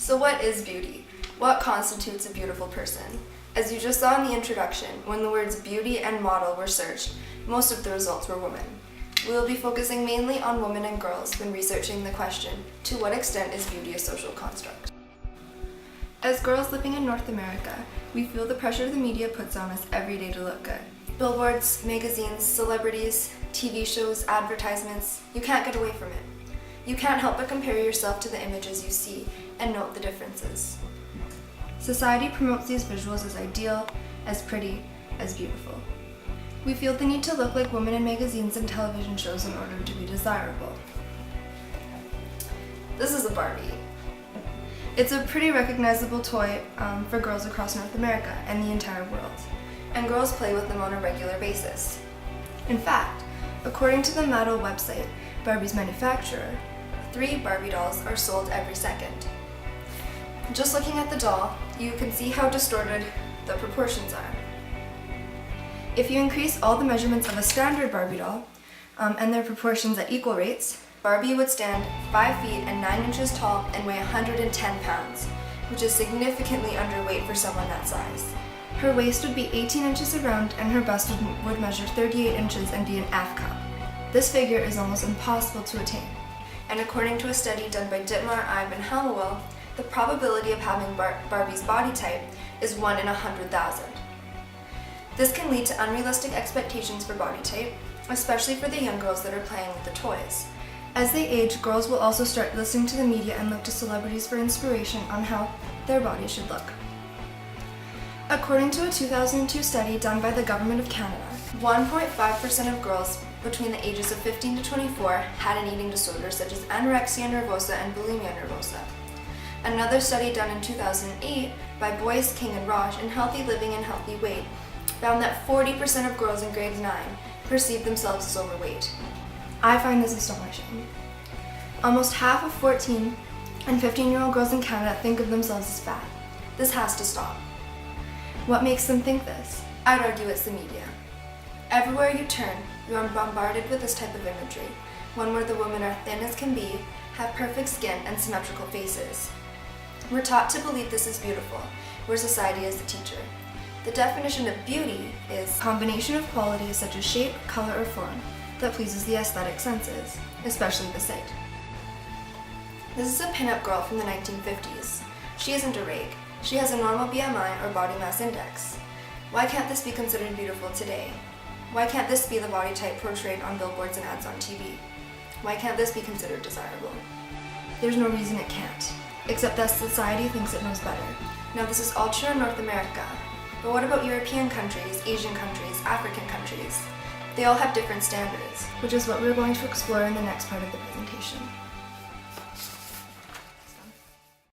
So what is beauty? What constitutes a beautiful person? As you just saw in the introduction, when the words beauty and model were searched, most of the results were women. We will be focusing mainly on women and girls when researching the question, to what extent is beauty a social construct? As girls living in North America, we feel the pressure the media puts on us every day to look good. Billboards, magazines, celebrities, TV shows, advertisements, you can't get away from it. You can't help but compare yourself to the images you see and note the differences. Society promotes these visuals as ideal, as pretty, as beautiful. We feel the need to look like women in magazines and television shows in order to be desirable. This is a Barbie. It's a pretty recognizable toy for girls across North America and the entire world, and girls play with them on a regular basis. In fact, according to the Mattel website, Barbie's manufacturer, 3 Barbie dolls are sold every second. Just looking at the doll, you can see how distorted the proportions are. If you increase all the measurements of a standard Barbie doll and their proportions at equal rates, Barbie would stand 5 feet and 9 inches tall and weigh 110 pounds, which is significantly underweight for someone that size. Her waist would be 18 inches around and her bust would measure 38 inches and be an F cup. This figure is almost impossible to attain. And according to a study done by Dittmar, Ive, and Hallowell, the probability of having Barbie's body type is 1 in 100,000. This can lead to unrealistic expectations for body type, especially for the young girls that are playing with the toys. As they age, girls will also start listening to the media and look to celebrities for inspiration on how their body should look. According to a 2002 study done by the Government of Canada, 1.5% of girls between the ages of 15 to 24 had an eating disorder such as anorexia nervosa and bulimia nervosa. Another study done in 2008 by Boyce, King, and Raj in Healthy Living and Healthy Weight found that 40% of girls in grade 9 perceived themselves as overweight. I find this astonishing. Almost half of 14 and 15-year-old girls in Canada think of themselves as fat. This has to stop. What makes them think this? I'd argue it's the media. Everywhere you turn, you are bombarded with this type of imagery, one where the women are thin as can be, have perfect skin, and symmetrical faces. We're taught to believe this is beautiful, where society is the teacher. The definition of beauty is a combination of qualities such as shape, color, or form that pleases the aesthetic senses, especially the sight. This is a pinup girl from the 1950s. She isn't a rake. She has a normal BMI or body mass index. Why can't this be considered beautiful today? Why can't this be the body type portrayed on billboards and ads on TV? Why can't this be considered desirable? There's no reason it can't, except that society thinks it knows better. Now this is all true in North America, but what about European countries, Asian countries, African countries? They all have different standards, which is what we're going to explore in the next part of the presentation.